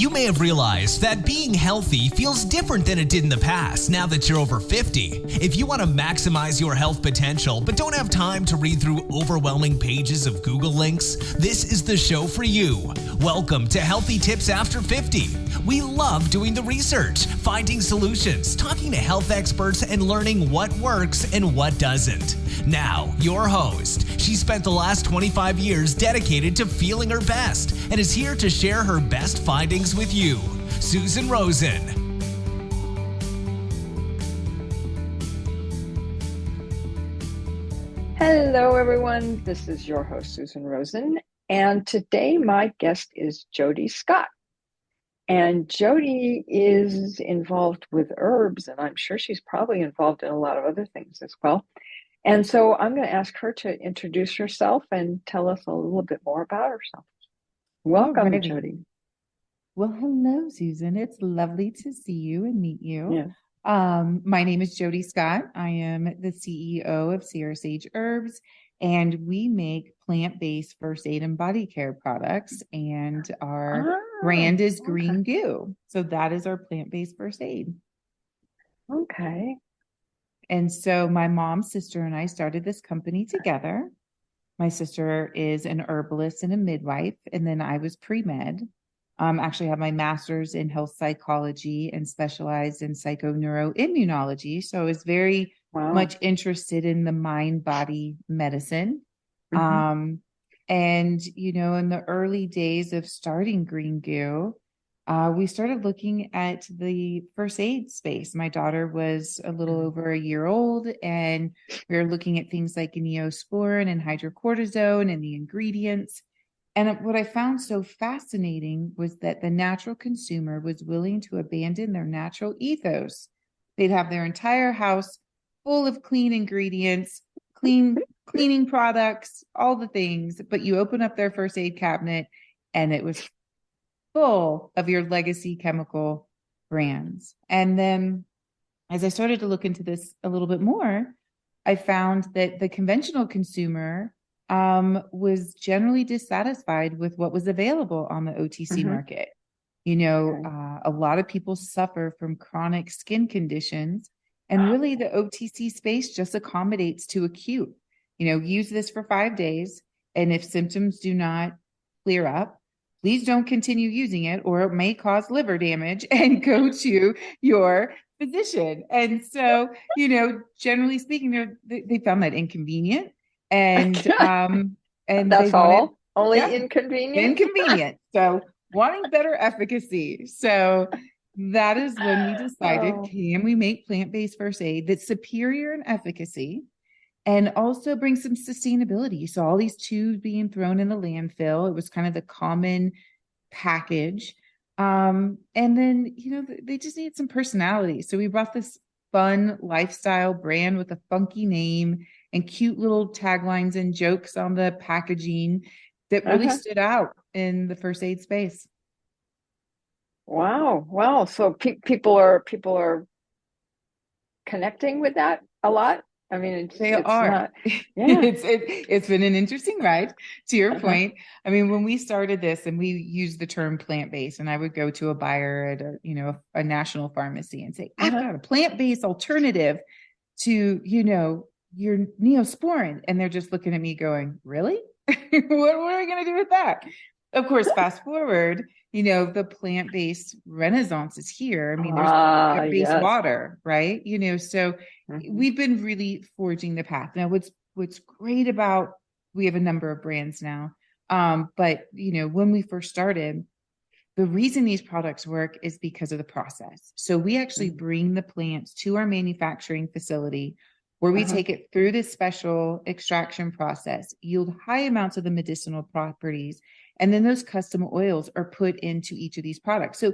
You may have realized that being healthy feels different than it did in the past now that you're over 50. If you want to maximize your health potential but don't have time to read through overwhelming pages of Google links, this is the show for you. Welcome to Healthy Tips After 50. We love doing the research, finding solutions, talking to health experts, and learning what works and what doesn't. Now, your host. She spent the last 25 years dedicated to feeling her best and is here to share her best findings with you, Susan Rosen. Hello, everyone. This is your host, Susan Rosen. And today my guest is Jodi Scott. And Jodi is involved with herbs, and I'm sure she's probably involved in a lot of other things as well. And so I'm going to ask her to introduce herself and tell us a little bit more about herself. Welcome, Jodi. Well, hello, Susan. It's lovely to see you and meet you. Yeah. My name is Jodi Scott. I am the CEO of Sierra Sage Herbs, and we make plant-based first aid and body care products. And our brand is Green Goo. So that is our plant-based first aid. Okay. And so my mom, sister, and I started this company together. My sister is an herbalist and a midwife, and then I was pre-med. Actually have my master's in health psychology and specialized in psychoneuroimmunology. So I was very much interested in the mind-body medicine. Mm-hmm. And, you know, in the early days of starting Green Goo, we started looking at the first aid space. My daughter was a little over a year old, and we were looking at things like Neosporin and hydrocortisone and the ingredients. And what I found so fascinating was that the natural consumer was willing to abandon their natural ethos. They'd have their entire house full of clean ingredients, cleaning products, all the things, but you open up their first aid cabinet and it was full of your legacy chemical brands. And then as I started to look into this a little bit more, I found that the conventional consumer was generally dissatisfied with what was available on the OTC market. You know, a lot of people suffer from chronic skin conditions, and really the OTC space just accommodates to acute. You know, use this for 5 days, and if symptoms do not clear up, please don't continue using it, or it may cause liver damage, and go to your physician. And so, you know, generally speaking, they found that inconvenient. And that's all. Only inconvenient. So wanting better efficacy. So that is when we decided, can we make plant-based first aid that's superior in efficacy and also bring some sustainability? So all these tubes being thrown in the landfill, it was kind of the common package. And then, you know, they just need some personality. So we brought this fun lifestyle brand with a funky name and cute little taglines and jokes on the packaging that really stood out in the first aid space. Wow. So people are connecting with that a lot. I mean, they are. It's been an interesting ride, to your point. I mean, when we started this and we used the term plant-based, and I would go to a buyer at a national pharmacy and say, I've got a plant-based alternative to, you know, your Neosporin. And they're just looking at me going, really? What are we going to do with that? Of course, fast forward, you know, the plant-based renaissance is here. I mean, there's plant-based water, right? You know, so we've been really forging the path. Now, what's great about, we have a number of brands now. But, you know, when we first started, the reason these products work is because of the process. So we actually bring the plants to our manufacturing facility where we take it through this special extraction process, yield high amounts of the medicinal properties, and then those custom oils are put into each of these products. So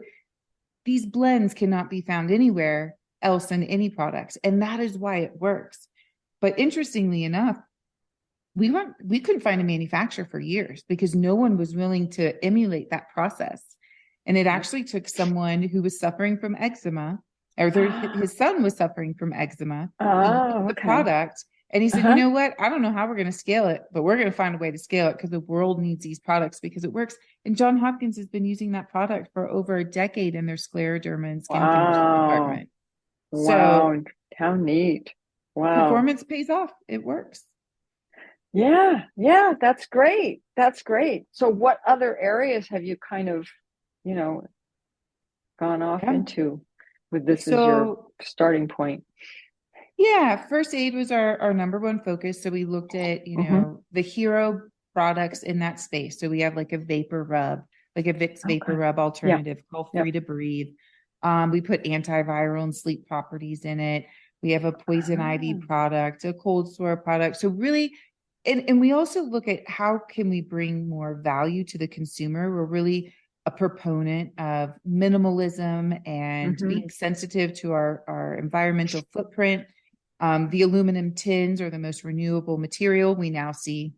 these blends cannot be found anywhere else in any products, and that is why it works. But interestingly enough, we couldn't find a manufacturer for years because no one was willing to emulate that process. And it actually took someone who was suffering from eczema, or his son was suffering from eczema, the product, And he said, you Uh-huh. know what? I don't know how we're going to scale it, but we're going to find a way to scale it because the world needs these products because it works. And John Hopkins has been using that product for over a decade in their scleroderma and skin conditioning Wow. department. So Wow. How neat. Wow. performance pays off. It works. Yeah. Yeah. That's great. That's great. So what other areas have you kind of, you know, gone off Yeah. into with this as your So starting point? yeah, first aid was our number one focus. So we looked at, Mm-hmm. the hero products in that space. So we have like a vapor rub, like a Vicks vapor Okay. rub Yeah. alternative called Yeah. Free to Breathe. We put antiviral and sleep properties in it. We have a poison ivy Ah. product, a cold sore product. So really, and we also look at how can we bring more value to the consumer. We're really a proponent of minimalism and Mm-hmm. being sensitive to our environmental footprint. The aluminum tins are the most renewable material. We now see,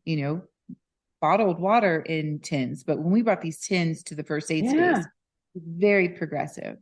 bottled water in tins. But when we brought these tins to the first aid Yeah. space, very progressive.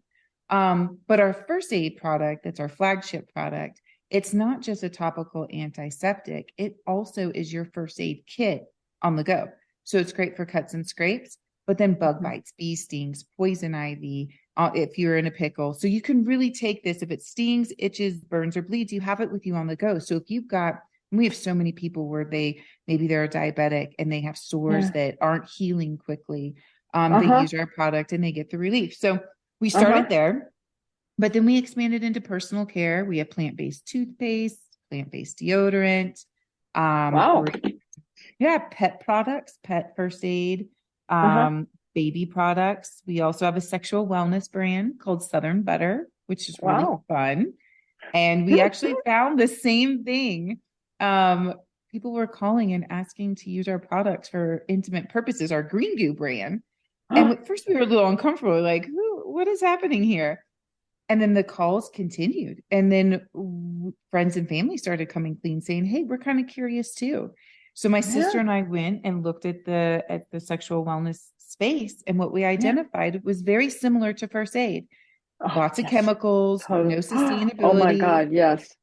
But our first aid product, that's our flagship product, it's not just a topical antiseptic. It also is your first aid kit on the go. So it's great for cuts and scrapes, but then bug Mm-hmm. bites, bee stings, poison ivy, if you're in a pickle. So you can really take this. If it stings, itches, burns, or bleeds, you have it with you on the go. So if you've got, we have so many people where maybe they're diabetic and they have sores Yeah. that aren't healing quickly. They Uh-huh. use our product and they get the relief. So we Uh-huh. started there, but then we expanded into personal care. We have plant-based toothpaste, plant-based deodorant, Wow. pet products, pet first aid, Uh-huh. baby products. We also have a sexual wellness brand called Southern Butter, which is really Wow. fun. And we actually found the same thing. People were calling and asking to use our products for intimate purposes, our Green Goo brand. And at first we were a little uncomfortable, like, what is happening here? And then the calls continued. And then friends and family started coming clean saying, hey, we're kind of curious too. So my sister Yeah. and I went and looked at the sexual wellness space. And what we Yeah. identified was very similar to first aid. Oh, Lots of yes. chemicals, no Totally. Oh my sustainability, God. Yes.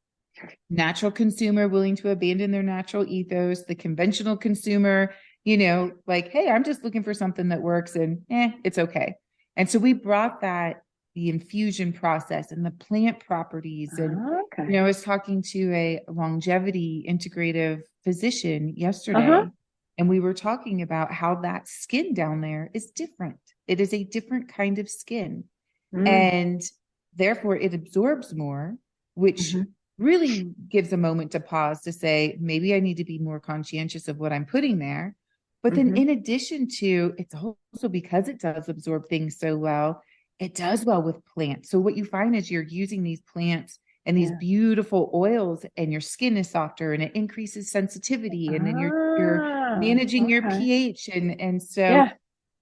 natural consumer willing to abandon their natural ethos, the conventional consumer, like, hey, I'm just looking for something that works and it's okay. And so we brought the infusion process and the plant properties. And, Okay. I was talking to a longevity integrative physician Uh-huh. yesterday, and we were talking about how that skin down there is different. It is a different kind of skin. Mm. And therefore it absorbs more, which Mm-hmm. really gives a moment to pause to say, maybe I need to be more conscientious of what I'm putting there. But then Mm-hmm. in addition to, it's also because it does absorb things so well, it does well with plants. So what you find is you're using these plants and these Yeah. beautiful oils and your skin is softer and it increases sensitivity. And then you're Ah, managing your okay. pH. And so, Yeah.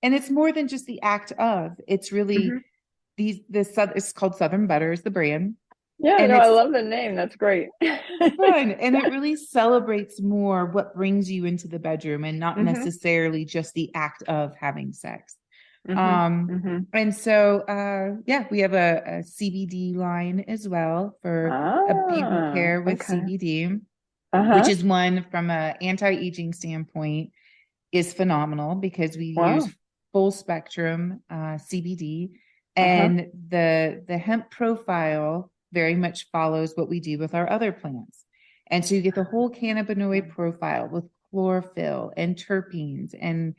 and it's more than just the act of, it's really Mm-hmm. it's called Southern Butter is the brand. Yeah, And no, I it's love the name. That's great. fun. And it really celebrates more what brings you into the bedroom and not Mm-hmm. necessarily just the act of having sex. Mm-hmm. Mm-hmm. And so we have a CBD line as well for a beauty Ah, care with okay. CBD, which Uh-huh. is one from a anti-aging standpoint is phenomenal because we use Wow. full spectrum CBD, Uh-huh. and the hemp profile very much follows what we do with our other plants. And so you get the whole cannabinoid profile with chlorophyll and terpenes, and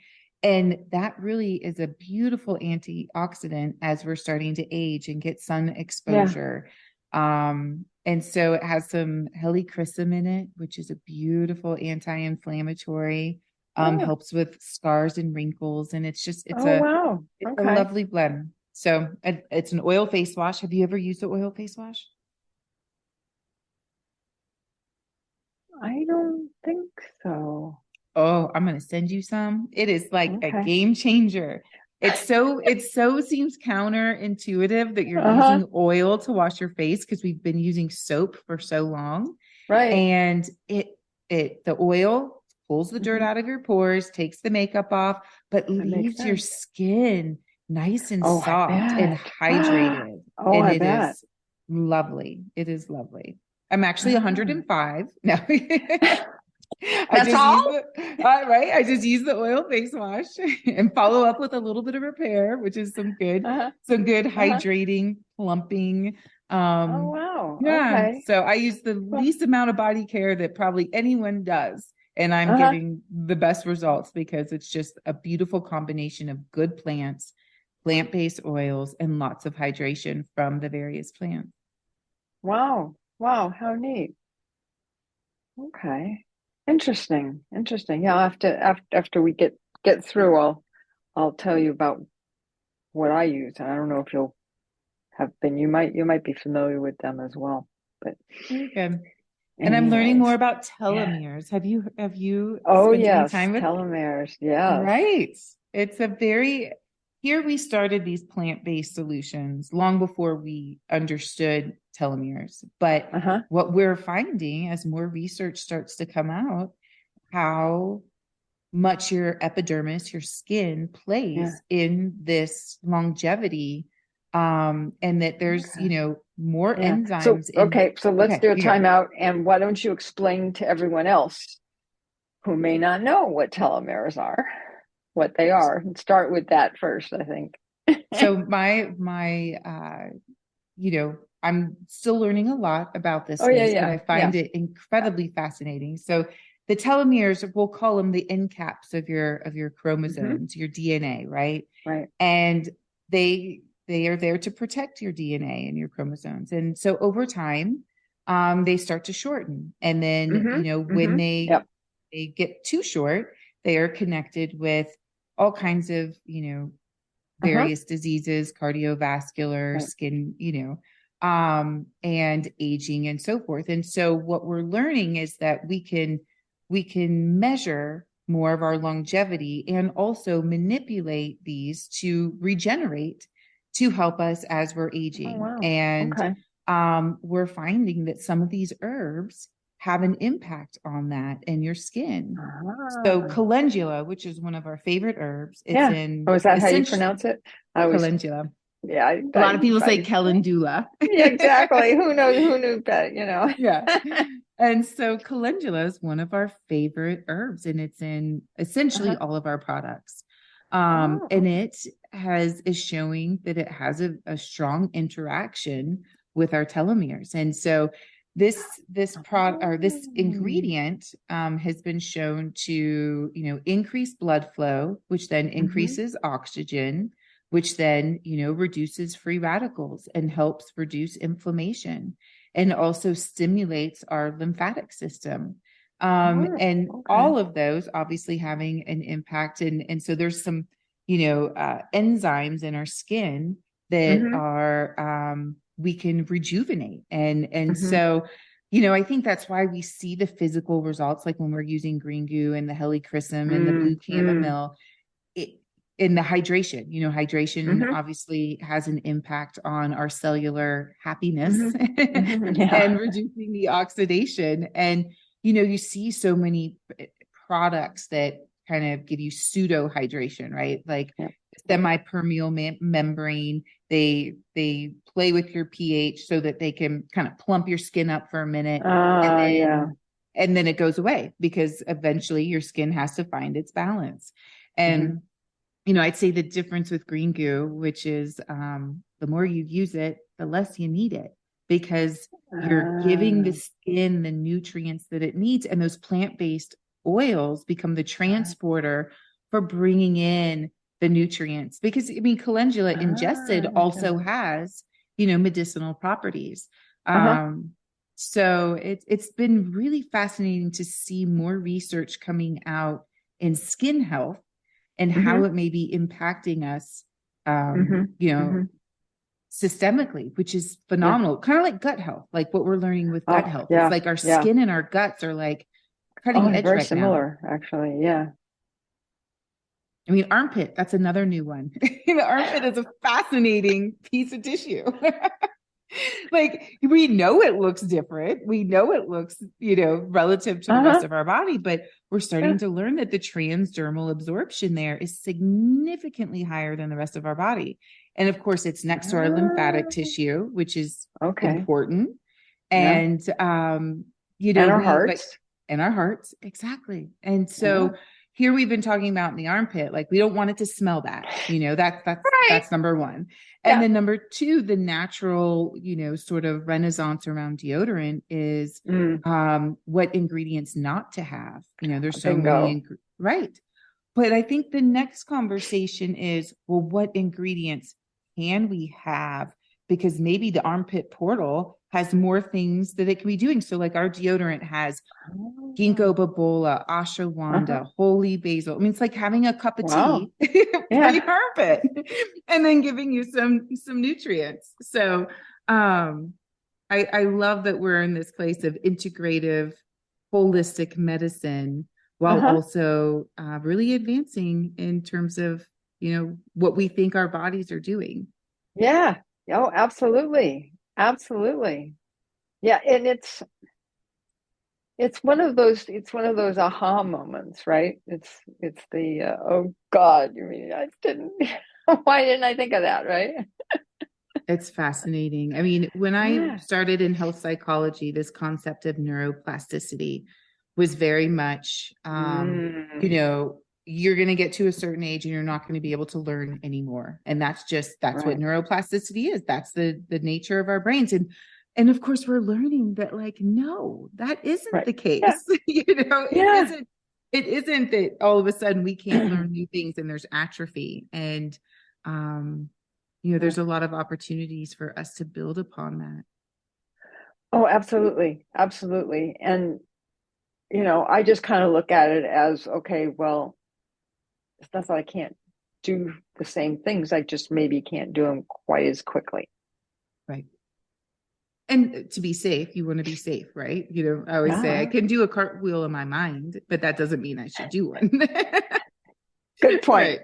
that really is a beautiful antioxidant as we're starting to age and get sun Yeah. exposure. And so it has some helichrysum in it, which is a beautiful anti-inflammatory, Oh, helps with scars and wrinkles. And it's oh a, wow. it's a Okay. lovely blend. So it's an oil face wash. Have you ever used the oil face wash? I don't think so. Oh, I'm going to send you some. It is like a Okay. game changer. It so seems counterintuitive that you're Uh-huh. using oil to wash your face because we've been using soap for so long. Right. And the oil pulls the dirt Mm-hmm. out of your pores, takes the makeup off, but That makes leaves your sense. skin nice and Oh, I soft and bet. hydrated. Oh, And I it bet. is lovely. It is lovely. I'm actually 105. No. That's all? I just use the oil face wash and follow up with a little bit of repair, which is some good hydrating, plumping. Oh, wow. Yeah. Okay. So I use the least amount of body care that probably anyone does. And I'm getting the best results because it's just a beautiful combination of good plants, plant-based oils, and lots of hydration from the various plants. Wow. Wow. How neat. Okay. Interesting. Yeah, after we get through, I'll tell you about what I use. And I don't know if you'll have been, you might be familiar with them as well. But okay. And I'm learning more about telomeres. Have you spent any time with telomeres? Yeah. Right. It's here we started these plant-based solutions long before we understood telomeres. But what we're finding as more research starts to come out, how much your epidermis, your skin plays in this longevity. And that there's, more enzymes. So let's do a timeout. And why don't you explain to everyone else who may not know what telomeres are, what they are, and start with that first, I think. So I'm still learning a lot about this space, and I find it incredibly fascinating. So the telomeres, we'll call them the end caps of your chromosomes, your DNA, right? Right. And they are there to protect your DNA and your chromosomes. And so over time, they start to shorten. And then, when they get too short, they are connected with all kinds of, various diseases, cardiovascular, skin, and aging and so forth. And so what we're learning is that we can measure more of our longevity and also manipulate these to regenerate to help us as we're aging. Oh, wow. And we're finding that some of these herbs have an impact on that in your skin. So calendula, which is one of our favorite herbs, is that how you pronounce it? Calendula. Yeah. A lot of people say calendula. Yeah, exactly. Who knew that, Yeah. And so calendula is one of our favorite herbs, and it's in essentially all of our products. And it is showing that it has a strong interaction with our telomeres. And so this product or this ingredient has been shown to, increase blood flow, which then increases oxygen, which then, reduces free radicals and helps reduce inflammation, and also stimulates our lymphatic system. All of those obviously having an impact. And so there's some, enzymes in our skin that are, we can rejuvenate. And so, I think that's why we see the physical results, like when we're using Green Goo and the helichrysum and the blue chamomile, in the hydration. Hydration obviously has an impact on our cellular happiness and reducing the oxidation. And, you see so many products that kind of give you pseudo hydration, right? Like semi-permeable membrane. They play with your pH so that they can kind of plump your skin up for a minute. And then it goes away because eventually your skin has to find its balance. And I'd say the difference with Green Goo, which is the more you use it, the less you need it, because you're giving the skin the nutrients that it needs. And those plant-based oils become the transporter for bringing in the nutrients. Because, calendula ingested also has, medicinal properties. So it's been really fascinating to see more research coming out in skin health and how it may be impacting us, systemically, which is phenomenal. Kind of like gut health, like what we're learning with gut health. It's like our skin and our guts are like cutting edge very right similar, now. Actually. Yeah. Armpit, that's another new one. The armpit is a fascinating piece of tissue. Like, we know it looks different. We know it looks, relative to the rest of our body, but we're starting to learn that the transdermal absorption there is significantly higher than the rest of our body. And of course, it's next to our lymphatic tissue, which is important. And, And our we like hearts. in our hearts. Exactly. And so here we've been talking about in the armpit, like we don't want it to smell bad, Right. that's number one. And Yeah. then number two, the natural, sort of renaissance around deodorant is what ingredients not to have. There's so Bingo. many, right. But I think the next conversation is, well, what ingredients can we have? Because maybe the armpit portal has more things that it can be doing. So like our deodorant has ginkgo biloba, ashwagandha, holy basil. I mean, it's like having a cup of Wow. tea for your armpit and then giving you some nutrients. So I love that we're in this place of integrative, holistic medicine while also really advancing in terms of, what we think our bodies are doing. Yeah. Oh, absolutely. Absolutely. Yeah. And it's one of those aha moments, right? It's the oh God, you mean I didn't why didn't I think of that, right? It's fascinating. I mean, when I started in health psychology, this concept of neuroplasticity was very much, you're going to get to a certain age and you're not going to be able to learn anymore. And that's what neuroplasticity is. That's the nature of our brains. And of course we're learning that like, no, that isn't the case. It isn't that all of a sudden we can't learn new things and there's atrophy. And, there's a lot of opportunities for us to build upon that. Oh, absolutely. Absolutely. And, I just kind of look at it as, okay, well, it's not that I can't do the same things. I just maybe can't do them quite as quickly. Right. And to be safe, you want to be safe, right? I always say I can do a cartwheel in my mind, but that doesn't mean I should do one. Good point.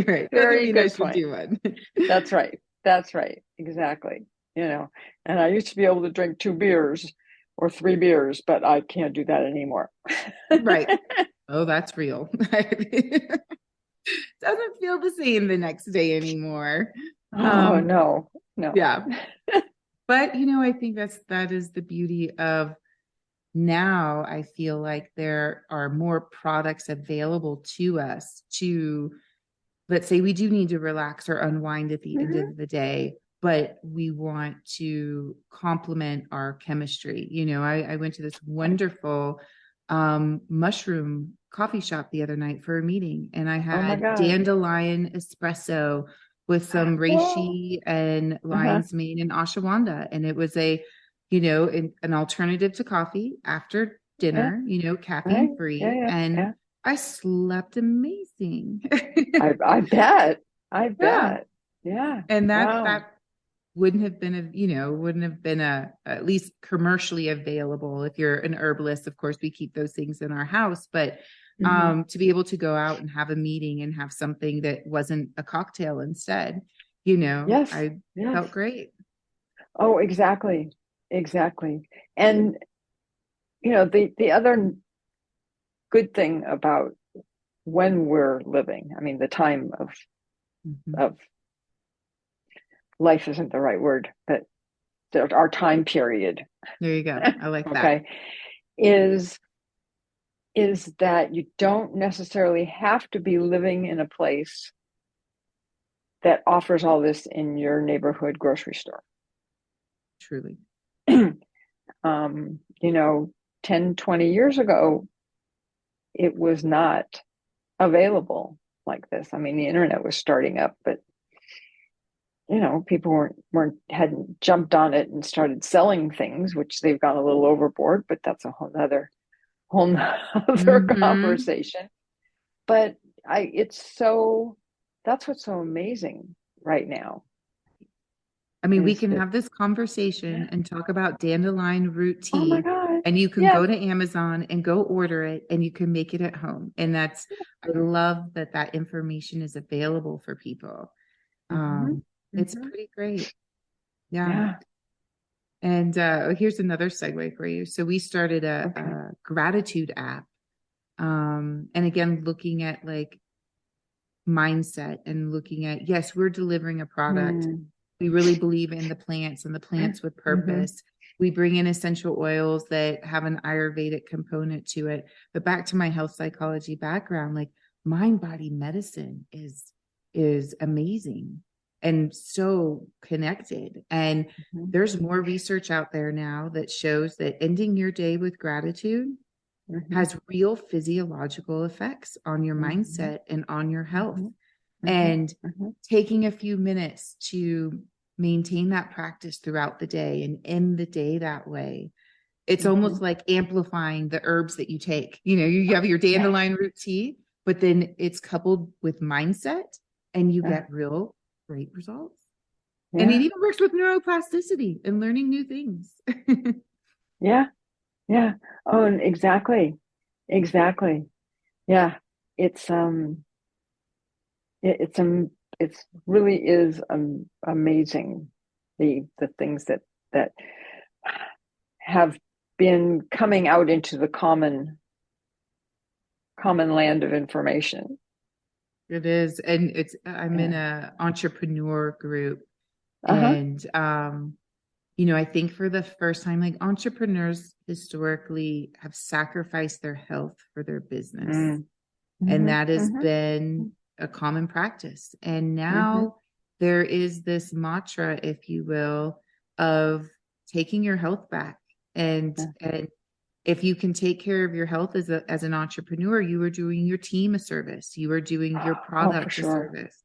Right. Very good point. Do one. That's right. That's right. Exactly. And I used to be able to drink 2 beers or 3 beers, but I can't do that anymore. Right. Oh, that's real. Doesn't feel the same the next day anymore. Oh, no. Yeah. But, I think that is the beauty of now. I feel like there are more products available to us to, let's say we do need to relax or unwind at the end of the day, but we want to complement our chemistry. I went to this wonderful mushroom coffee shop the other night for a meeting, and I had dandelion espresso with some reishi and lion's mane and ashwagandha. And it was an alternative to coffee after dinner, caffeine free. And I slept amazing. I bet. Yeah. And that wouldn't have been at least commercially available. If you're an herbalist, of course, we keep those things in our house, but to be able to go out and have a meeting and have something that wasn't a cocktail instead, I felt great. Oh, exactly. And, the other good thing about when we're living, I mean, the time of life isn't the right word, but our time period. There you go. I like that. Okay. Is that you don't necessarily have to be living in a place that offers all this in your neighborhood grocery store. Truly. 10, 20 years ago, it was not available like this. I mean, the internet was starting up, but people hadn't jumped on it and started selling things, which they've gone a little overboard, but that's a whole nother conversation. But that's what's so amazing right now. I mean, we can have this conversation and talk about dandelion root tea. Oh my God. And you can go to Amazon and go order it and you can make it at home. And I love that information is available for people. It's pretty great. Yeah. And here's another segue for you. So we started a gratitude app. And again, looking at like mindset and looking at, yes, we're delivering a product. We really believe in the plants and the plants with purpose. We bring in essential oils that have an Ayurvedic component to it. But back to my health psychology background, like mind body medicine is amazing and so connected. And there's more research out there now that shows that ending your day with gratitude has real physiological effects on your mindset and on your health. And taking a few minutes to maintain that practice throughout the day and end the day that way, it's almost like amplifying the herbs that you take. You know, you have your dandelion root tea, but then it's coupled with mindset and you get real great results. And it even works with neuroplasticity and learning new things. Yeah. Oh, and exactly. Yeah. It's really is amazing, the things that have been coming out into the common land of information. It is. And I'm in a entrepreneur group, and you know, I think for the first time, like, entrepreneurs historically have sacrificed their health for their business. And that has been a common practice. And now there is this mantra, if you will, of taking your health back. And if you can take care of your health as an entrepreneur, you are doing your team a service. You are doing your product a service.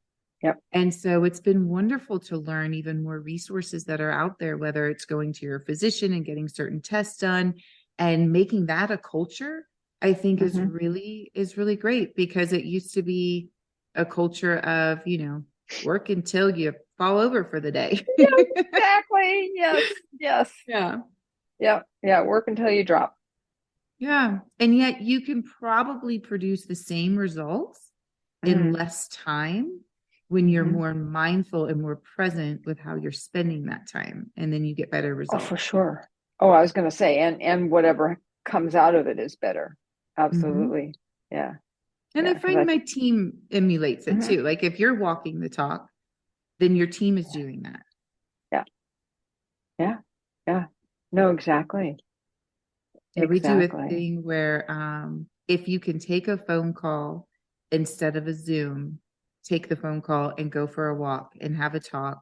Yep. And so it's been wonderful to learn even more resources that are out there, whether it's going to your physician and getting certain tests done and making that a culture, I think is really great, because it used to be a culture of, you know, work until you fall over for the day. Yeah, exactly. Yes. Yeah. Work until you drop. Yeah. And yet you can probably produce the same results in less time when you're more mindful and more present with how you're spending that time. And then you get better results. Oh, for sure. Oh, I was going to say, and whatever comes out of it is better. Absolutely. Yeah. And I find my team emulates it too. Like, if you're walking the talk, then your team is doing that. Yeah. No, exactly. Yeah, we do a thing where if you can take a phone call instead of a Zoom, take the phone call and go for a walk and have a talk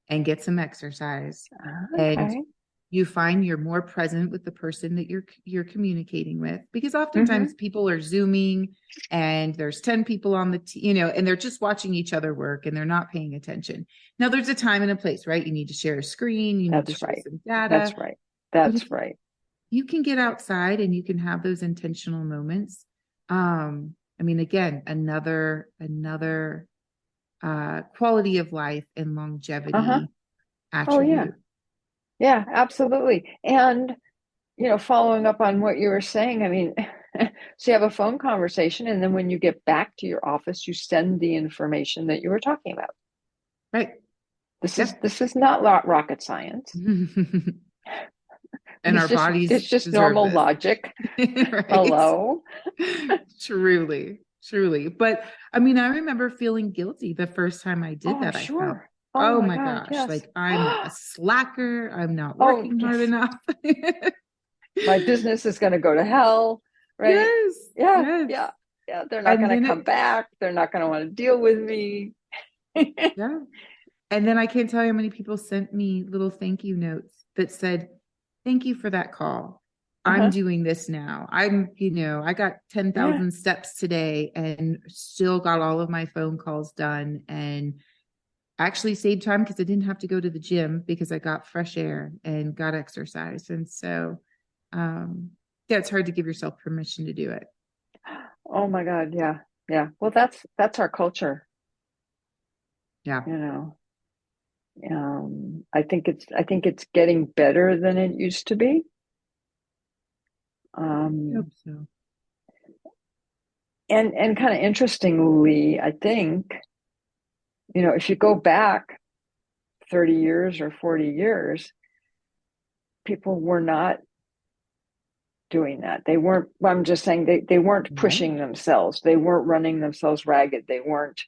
and get some exercise. And you find you're more present with the person that you're communicating with, because oftentimes people are Zooming and there's 10 people on the you know, and they're just watching each other work and they're not paying attention. Now, there's a time and a place, right? You need to share a screen, you need to share some data. That's right. You can get outside and you can have those intentional moments. I mean, again, another quality of life and longevity attribute. Yeah, absolutely. And, you know, following up on what you were saying, I mean, so you have a phone conversation, and then when you get back to your office, you send the information that you were talking about. Right. This is not rocket science. And our bodies, it's just normal logic. Right? Hello. Truly. But I mean, I remember feeling guilty the first time I did that. Sure. I felt, oh my gosh, yes. Like, I'm a slacker. I'm not working hard enough. My business is going to go to hell. Right. Yes. Yeah. They're not going to come back. They're not going to want to deal with me. Yeah. And then I can't tell you how many people sent me little thank you notes that said, thank you for that call. I'm doing this now. I got 10,000 steps today and still got all of my phone calls done, and actually saved time because I didn't have to go to the gym because I got fresh air and got exercise. And so, it's hard to give yourself permission to do it. Oh my God. Yeah. Well, that's our culture. Yeah. You know, I think it's getting better than it used to be. I hope so. And kind of interestingly, I think, you know, if you go back 30 years or 40 years, people were not doing that. They weren't, I'm just saying they weren't pushing themselves. They weren't running themselves ragged. They weren't,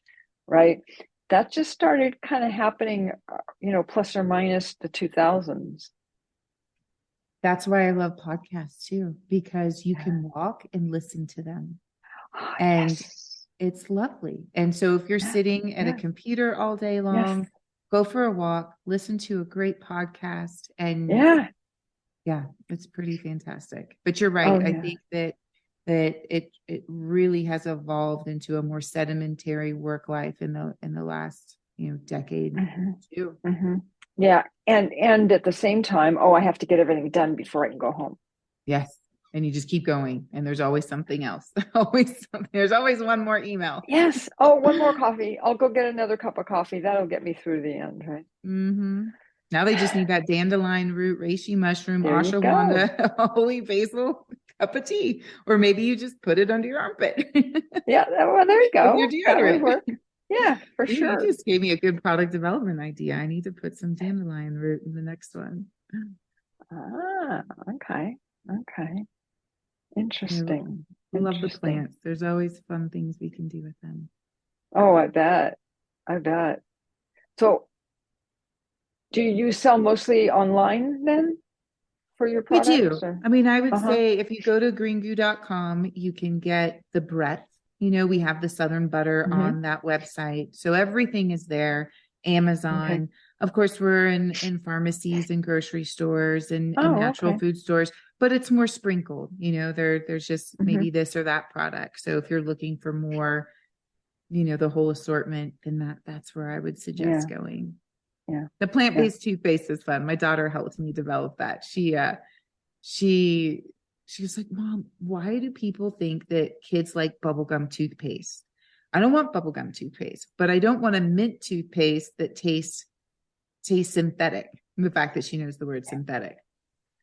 right? That just started kind of happening, you know, plus or minus the 2000s. That's why I love podcasts too, because you can walk and listen to them. Oh, And yes. it's lovely. And so if you're Yeah. sitting at a Yeah. computer all day Yes. long, go for a walk, listen to a great podcast, and Yeah. yeah, it's pretty fantastic. But you're right. Oh, I yeah. think that it really has evolved into a more sedimentary work life in the last, decade too. Mm-hmm. Yeah. And at the same time, oh, I have to get everything done before I can go home. Yes. And you just keep going, and there's always something else. Always something. There's always one more email. Yes. Oh, one more coffee. I'll go get another cup of coffee. That'll get me through the end, right? Mm-hmm. Now they just need that dandelion root, reishi mushroom, There you go. ashwagandha, holy basil, cup of tea, or maybe you just put it under your armpit. Yeah. Well, there you go. With your That would deodorant. work. Yeah, for See, sure. you just gave me a good product development idea. I need to put some dandelion root in the next one. Ah, okay. Okay. Interesting. Love the Interesting. plants. There's always fun things we can do with them. Oh, I bet. I bet. So, do you sell mostly online then for your We products? do. Or? I mean, I would Uh-huh. say if you go to greengoo.com, you can get the breadth. We have the Southern butter Mm-hmm. on that website. So everything is there. Amazon. Okay. Of course, we're in pharmacies and grocery stores and Oh, natural okay. food stores, but it's more sprinkled. There's just Mm-hmm. maybe this or that product. So if you're looking for more, the whole assortment, then that's where I would suggest going. Yeah. The plant-based toothpaste is fun. My daughter helped me develop that. She was like, Mom, why do people think that kids like bubblegum toothpaste? I don't want bubblegum toothpaste, but I don't want a mint toothpaste that tastes synthetic. And the fact that she knows the word synthetic.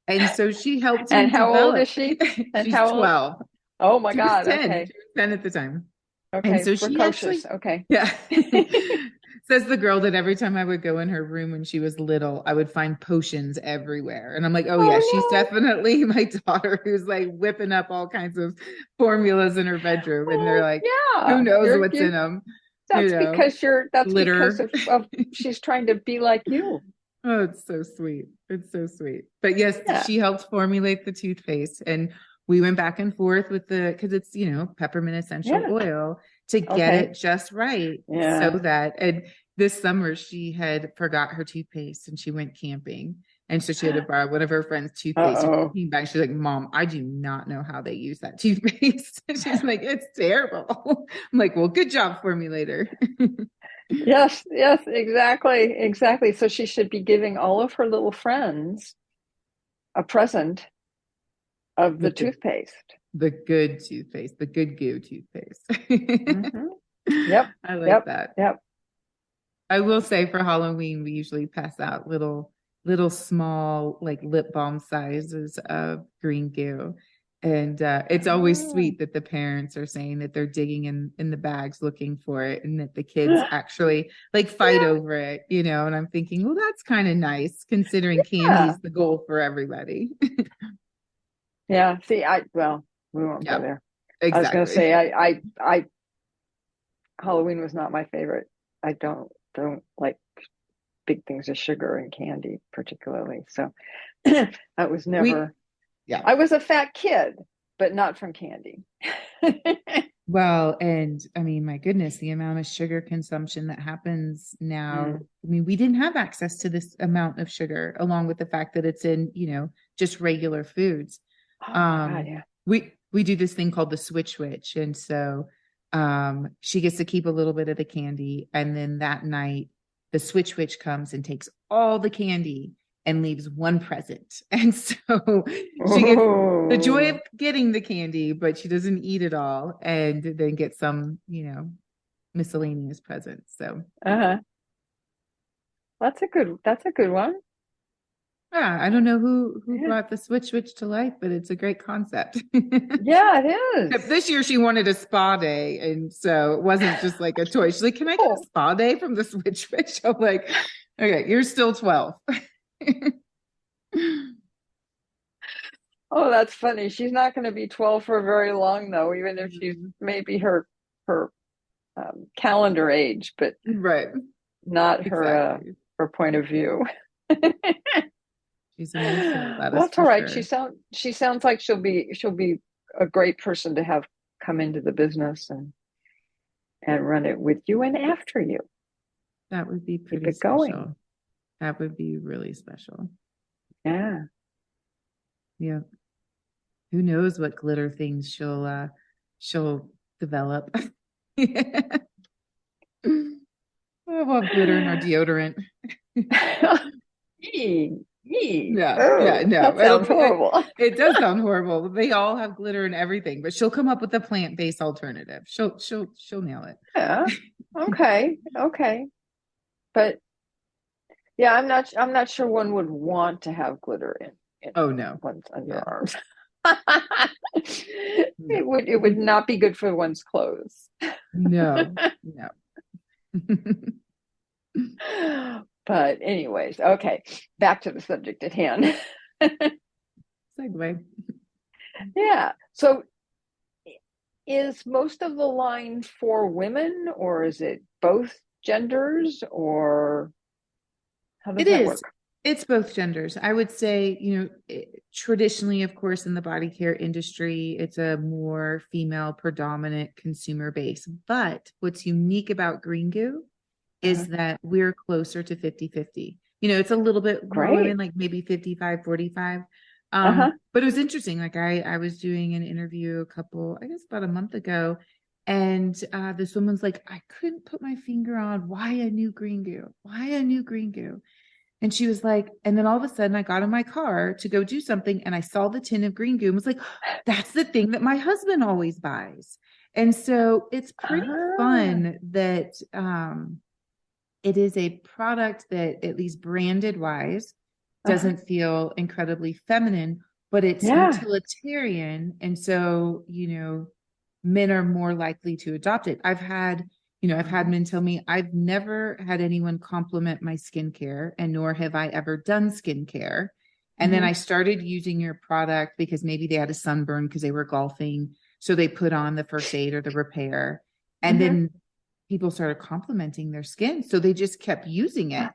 And so she helped me And how develop. old is she? And She's how 12. old? Oh my She was God. 10. Okay. She was 10 at the time. Okay. And so she actually, Precocious. Okay. yeah. Says the girl that every time I would go in her room when she was little, I would find potions everywhere. And I'm like, oh yeah, she's no. definitely my daughter who's like whipping up all kinds of formulas in her bedroom. And they're like, yeah. who knows what's in them? That's because glitter. because of she's trying to be like you. Oh, it's so sweet. It's so sweet. But yes, she helped formulate the toothpaste, and we went back and forth with because it's, peppermint essential oil to get it just right. Yeah. So that, and this summer she had forgot her toothpaste and she went camping. And so she had to borrow one of her friend's toothpaste. And she came back. She's like, Mom, I do not know how they use that toothpaste. She's like, it's terrible. I'm like, well, good job, formulator. Yes, exactly. So she should be giving all of her little friends a present of the toothpaste. The good toothpaste, the Good Goo toothpaste. Mm-hmm. Yep. I like that. Yep. I will say for Halloween, we usually pass out little small, like lip balm sizes of Green Goo. And it's always sweet that the parents are saying that they're digging in the bags looking for it, and that the kids actually like fight over it, and I'm thinking, well, that's kind of nice considering candy is the goal for everybody. Yeah. See, we won't go there. Exactly. I was going to say, I Halloween was not my favorite. I don't like big things of sugar and candy particularly. So I was never. I was a fat kid, but not from candy. Well, and I mean, my goodness, the amount of sugar consumption that happens now. I mean, we didn't have access to this amount of sugar, along with the fact that it's in, just regular foods. Oh, God, yeah. We do this thing called the switch. And so she gets to keep a little bit of the candy. And then that night, the switch comes and takes all the candy and leaves one present. And so she gets the joy of getting the candy, but she doesn't eat it all, and then get some, miscellaneous presents. So that's a good one. Yeah, I don't know who brought the switch to life, but it's a great concept. Yeah, it is. Except this year she wanted a spa day, and so it wasn't just like a toy. She's like, "Can I get a spa day from the switch?" I'm like, "Okay, you're still 12." Oh, that's funny. She's not going to be 12 for very long, though, even if she's maybe her calendar age, but right, not her point of view. She's a nice soul, that Well, is that's all for right. sure. She sounds like she'll be a great person to have come into the business and run it with you and after you. That would be Keep pretty it going. special. That would be really special. Yeah. Yeah. Who knows what glitter things she'll develop. We'll have glitter in our deodorant. Yee, yee. Yeah, Oh, yeah, no. that sounds horrible. It does sound horrible. They all have glitter and everything, but she'll come up with a plant-based alternative. She'll nail it. Yeah. Okay. Okay. But yeah, I'm not sure one would want to have glitter in Oh no. one's Yeah. underarms. No. It would not be good for one's clothes. No. No. But anyways, okay, back to the subject at hand. Segue. Yeah. So is most of the line for women, or is it both genders, or how does It that is. work? It's both genders. I would say, traditionally, of course, in the body care industry, it's a more female predominant consumer base. But what's unique about Green Goo is that we're closer to 50-50. It's a little bit more Great. women, like maybe 55-45. Uh-huh. But it was interesting. Like I was doing an interview I guess about a month ago, and this woman's like, I couldn't put my finger on why I knew Green Goo. And she was like, and then all of a sudden I got in my car to go do something and I saw the tin of Green Goo and was like, that's the thing that my husband always buys. And so it's pretty fun that it is a product that, at least branded wise, doesn't feel incredibly feminine, but it's utilitarian. And so, men are more likely to adopt it. I've had men tell me I've never had anyone compliment my skincare, and nor have I ever done skincare. And then I started using your product because maybe they had a sunburn because they were golfing. So they put on the first aid or the repair. And then people started complimenting their skin. So they just kept using it.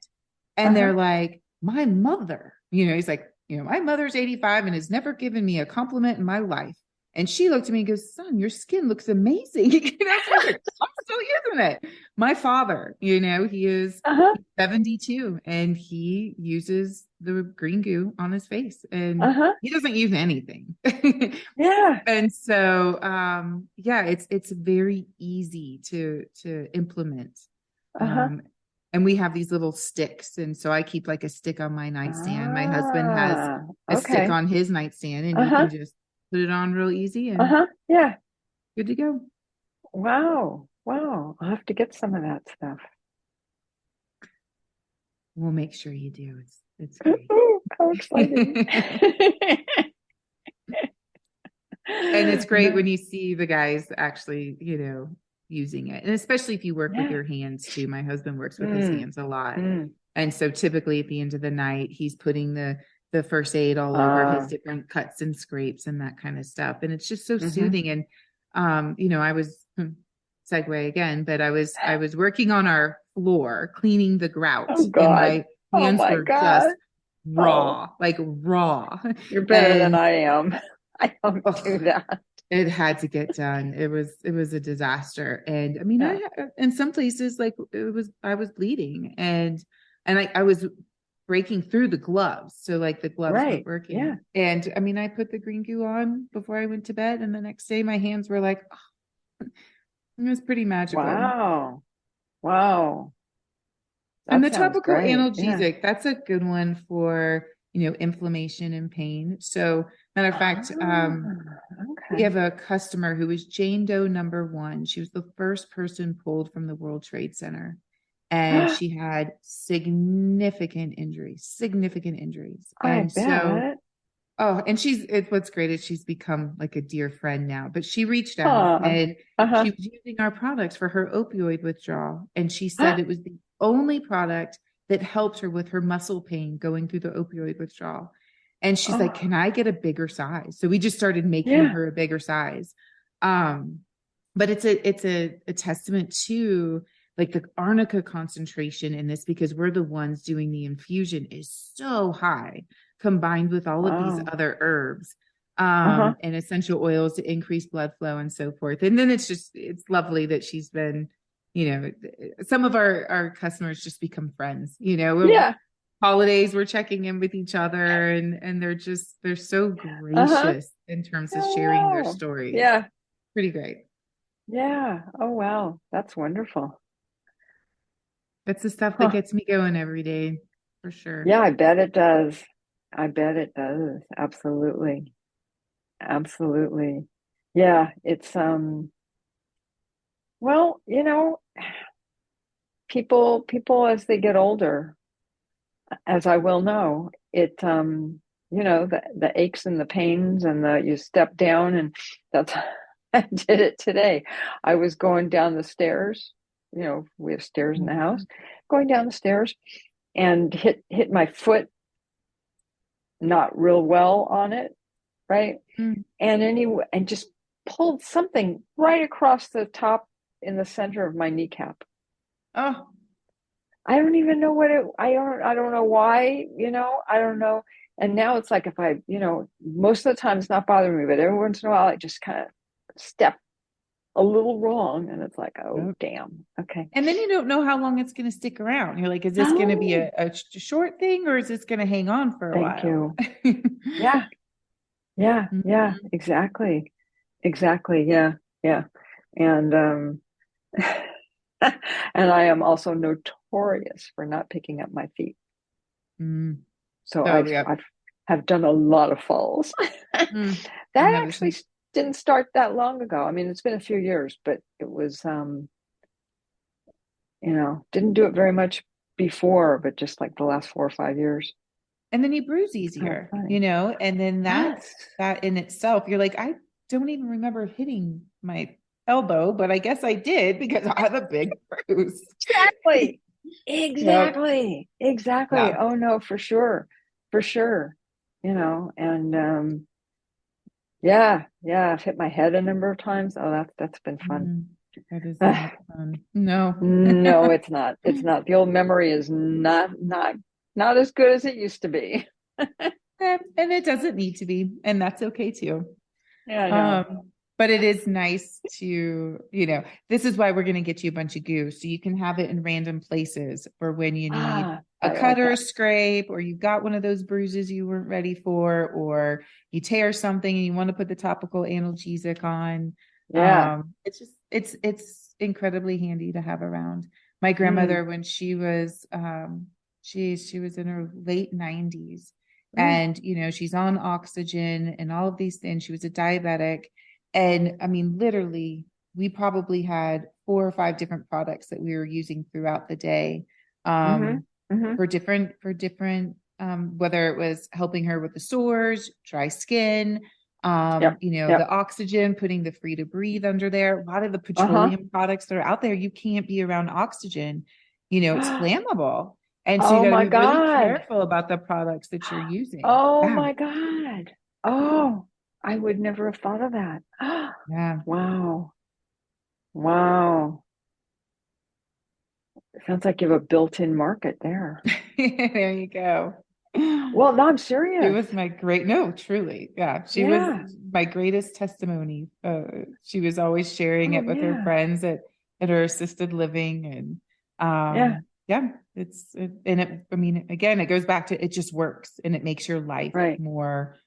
And they're like, my mother, he's like, my mother's 85 and has never given me a compliment in my life. And she looked at me and goes, son, your skin looks amazing. So I'm still using it. My father, he is 72 and he uses the Green Goo on his face and he doesn't use anything. Yeah. And so, it's very easy to implement. And we have these little sticks. And so I keep like a stick on my nightstand. My husband has a stick on his nightstand and you can just put it on real easy and yeah, good to go. Wow. I'll have to get some of that stuff. We'll make sure you do. It's great. How exciting. And it's great when you see the guys actually, using it. And especially if you work with your hands too. My husband works with his hands a lot. And so typically at the end of the night, he's putting the first aid all over his different cuts and scrapes and that kind of stuff. And it's just so soothing. And, I was segue again, but I was working on our floor, cleaning the grout. And my hands were just raw, like raw. You're better than I am. I don't do that. It had to get done. It was a disaster. And I mean, I in some places, like I was bleeding and I was breaking through the gloves. So like the gloves weren't working. Yeah. And I mean, I put the Green Goo on before I went to bed. And the next day my hands were like, it was pretty magical. Wow. And the topical analgesic, that's a good one for, inflammation and pain. So matter of fact, we have a customer who was Jane Doe #1. She was the first person pulled from the World Trade Center. And she had significant injuries. And so, what's great is she's become like a dear friend now, but she reached out and she was using our products for her opioid withdrawal. And she said it was the only product that helped her with her muscle pain going through the opioid withdrawal. And she's like, can I get a bigger size? So we just started making her a bigger size. But it's a testament to like the arnica concentration in this, because we're the ones doing the infusion, is so high combined with all of these Wow. other herbs Uh-huh. and essential oils to increase blood flow and so forth. And then it's lovely that she's been, some of our customers just become friends, Yeah. holidays, we're checking in with each other and they're so Uh-huh. gracious in terms of Oh, sharing their wow. stories. Yeah. Pretty great. Yeah. Oh, wow. That's wonderful. That's the stuff that Huh. gets me going every day, for sure. Yeah, I bet it does. I bet it does. Absolutely. Absolutely. Yeah, it's well, people as they get older, as I will know, the aches and the pains and the you step down and that's I did it today. I was going down the stairs, we have stairs in the house, Mhm. going down the stairs and hit my foot not real well on it, right? Mm. And anyway, and just pulled something right across the top in the center of my kneecap. Oh, I don't even know what I don't know why, I don't know. And now it's like if most of the time it's not bothering me, but every once in a while I just kind of step a little wrong and it's like, oh, yep. damn. Okay. And then you don't know how long it's going to stick around. You're like, is this going to be Oh, a short thing or is this going to hang on for a thank while? you. Yeah. Yeah. Yeah. Mhm. Exactly. Exactly. Yeah. Yeah. And, and I am also notorious for not picking up my feet. Mm. So So, yeah. I've have done a lot of falls. Mm. I That have the actually same. didn't start that long ago. I mean, it's been a few years, but it was didn't do it very much before, but just like the last 4 or 5 years. And then you bruise It's kind of easier, funny. and then Yes, that in itself, you're like, I don't even remember hitting my elbow, but I guess I did because I have a big bruise. exactly. Yep. Exactly. Exactly. Yeah. Oh no, for sure. For sure. And yeah, yeah, I've hit my head a number of times. Oh, that's been fun. Mm, that is not fun. No. No, it's not. It's not. The old memory is not as good as it used to be. And it doesn't need to be, and that's okay too. Yeah, I know. Um, but it is nice to, this is why we're going to get you a bunch of goo so you can have it in random places for when you need a I cut like or a that. scrape, or you've got one of those bruises you weren't ready for, or you tear something and you want to put the topical analgesic on. Yeah. It's incredibly handy to have around. My Mm, grandmother, when she was in her late 90s, mm, and she's on oxygen and all of these things. She was a diabetic, and I mean literally we probably had 4 or 5 different products that we were using throughout the day, mm-hmm, mm-hmm. whether it was helping her with the sores, dry skin, Yep. Yep. the oxygen, putting the free to breathe under there. A lot of the Uh-huh. petroleum products that are out there, you can't be around oxygen. It's flammable. And so you Oh got to my be really God. careful about the products that you're using. Oh Yeah. my God. Oh, I would never have thought of that. Yeah. Wow. Wow. Sounds like you have a built-in market there. There you go. Well, no, I'm She serious. was my great, no, truly. Yeah. She was Yeah. my greatest testimony. She was always sharing Oh it with her yeah. friends at her assisted living. And Yeah. yeah, I mean, again, it goes back to, it just works and it makes your life Right. more,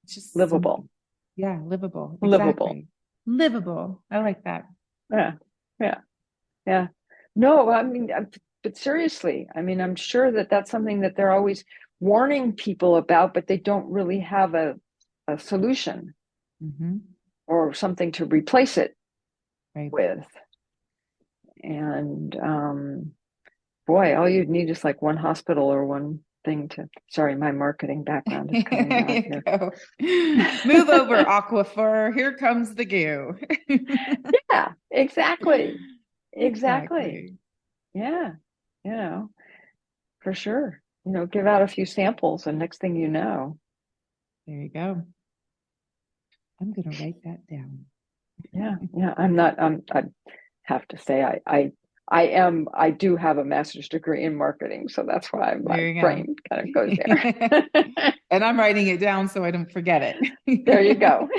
just Livable. simple. Yeah. Livable. Livable. Exactly. Livable. I like that. Yeah. Yeah. Yeah. No, I mean, but seriously, I mean, I'm sure that that's something that they're always warning people about, but they don't really have a solution Mm-hmm. or something to replace it Right. with. And boy, all you'd need is like one hospital or one thing to, sorry, my marketing background is coming There out you here. go. Move over, Aquifer. Here comes the goo. Yeah, exactly. Exactly. Exactly. Yeah. For sure. Give out a few samples, and next thing you know, There you go. I'm gonna write that down. yeah, yeah. I'm not. I have to say, I I do have a master's degree in marketing, so that's why my brain kind of goes there. And I'm writing it down so I don't forget it. There you go.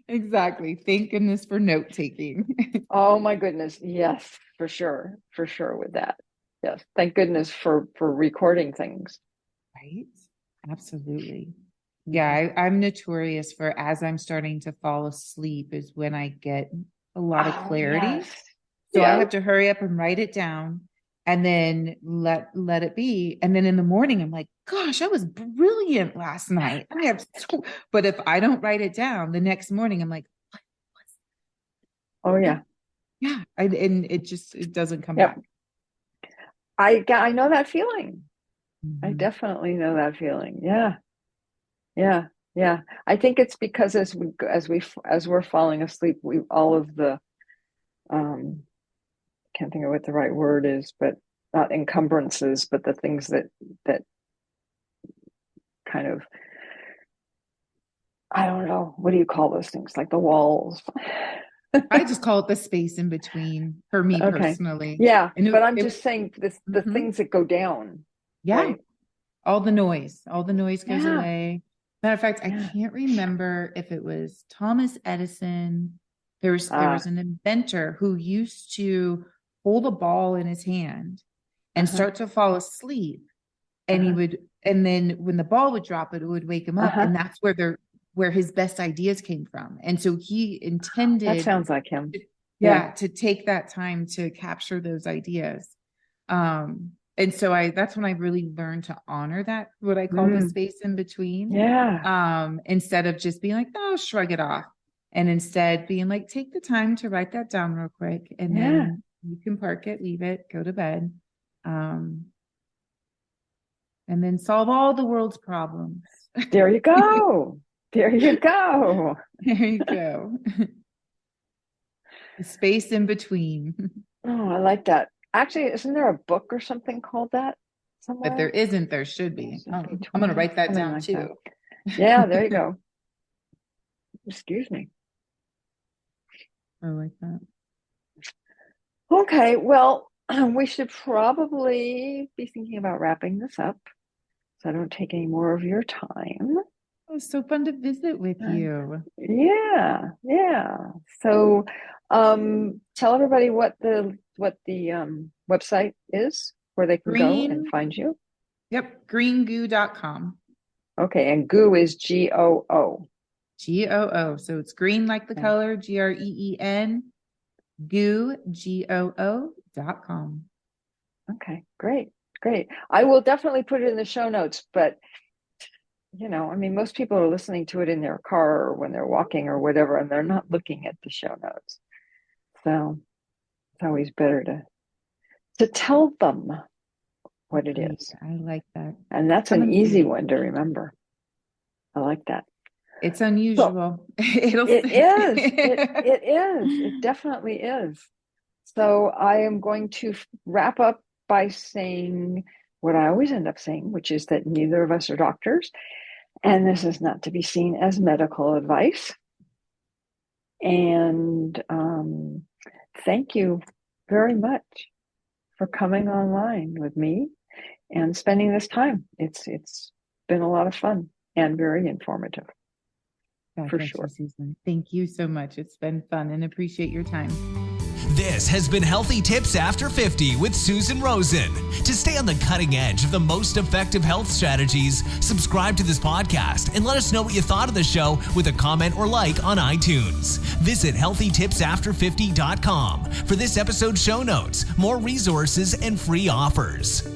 Exactly. Thank goodness for note taking. Oh my goodness. Yes, for sure. For sure with that. Yes. Thank goodness for recording things. Right? Absolutely. Yeah, I'm notorious for, as I'm starting to fall asleep is when I get a lot of clarity. Yes. So I have to hurry up and write it down and then let it be. And then in the morning, I'm like, gosh, I was brilliant last night. But if I don't write it down the next morning, I'm like, what was Oh yeah. Yeah. And it doesn't come back. I know that feeling. Mm-hmm. I definitely know that feeling. Yeah. Yeah. Yeah. I think it's because as we're falling asleep, all of the, can't think of what the right word is, but not encumbrances, but the things that kind of, I don't know, what do you call those things? Like the walls. I just call it the space in between for me personally. Yeah. But I'm just saying the things that go down. Yeah. Right? All the noise goes away. Matter of fact, I can't remember if it was Thomas Edison. There was an inventor who used to hold a ball in his hand and start to fall asleep. And and then when the ball would drop, it would wake him up. And that's where his best ideas came from. And so he intended, that sounds like him. To take that time to capture those ideas. And so that's when I really learned to honor that, what I call the space in between. Yeah. Instead of just being like, oh, shrug it off. And instead being like, take the time to write that down real quick. And then you can park it, leave it, go to bed. And then solve all the world's problems. There you go. There you go. There you go. The space in between. Oh, I like that. Actually, isn't there a book or something called that somewhere? If there isn't, there should be. I'm going to write that down like too. That. Yeah, there you go. Excuse me. I like that. Okay, well, we should probably be thinking about wrapping this up so I don't take any more of your time. It was so fun to visit with you. Yeah. So tell everybody what the website is where they can go and find you. Yep, greengoo.com. Okay, and goo is GOO. GOO. So it's green like the color, GREEN, goo, GOO.com. Okay, great. I will definitely put it in the show notes, but most people are listening to it in their car or when they're walking or whatever, and they're not looking at the show notes. So it's always better to tell them what it is. I like that. And that's an easy one to remember. I like that. It's unusual. It is. It definitely is. So I am going to wrap up by saying what I always end up saying, which is that neither of us are doctors, and this is not to be seen as medical advice. And thank you very much for coming online with me and spending this time. It's been a lot of fun and very informative. For sure. Susan. Thank you so much. It's been fun and appreciate your time. This has been Healthy Tips After 50 with Susan Rosen. To stay on the cutting edge of the most effective health strategies, subscribe to this podcast and let us know what you thought of the show with a comment or like on iTunes. Visit healthytipsafter50.com for this episode's show notes, more resources, and free offers.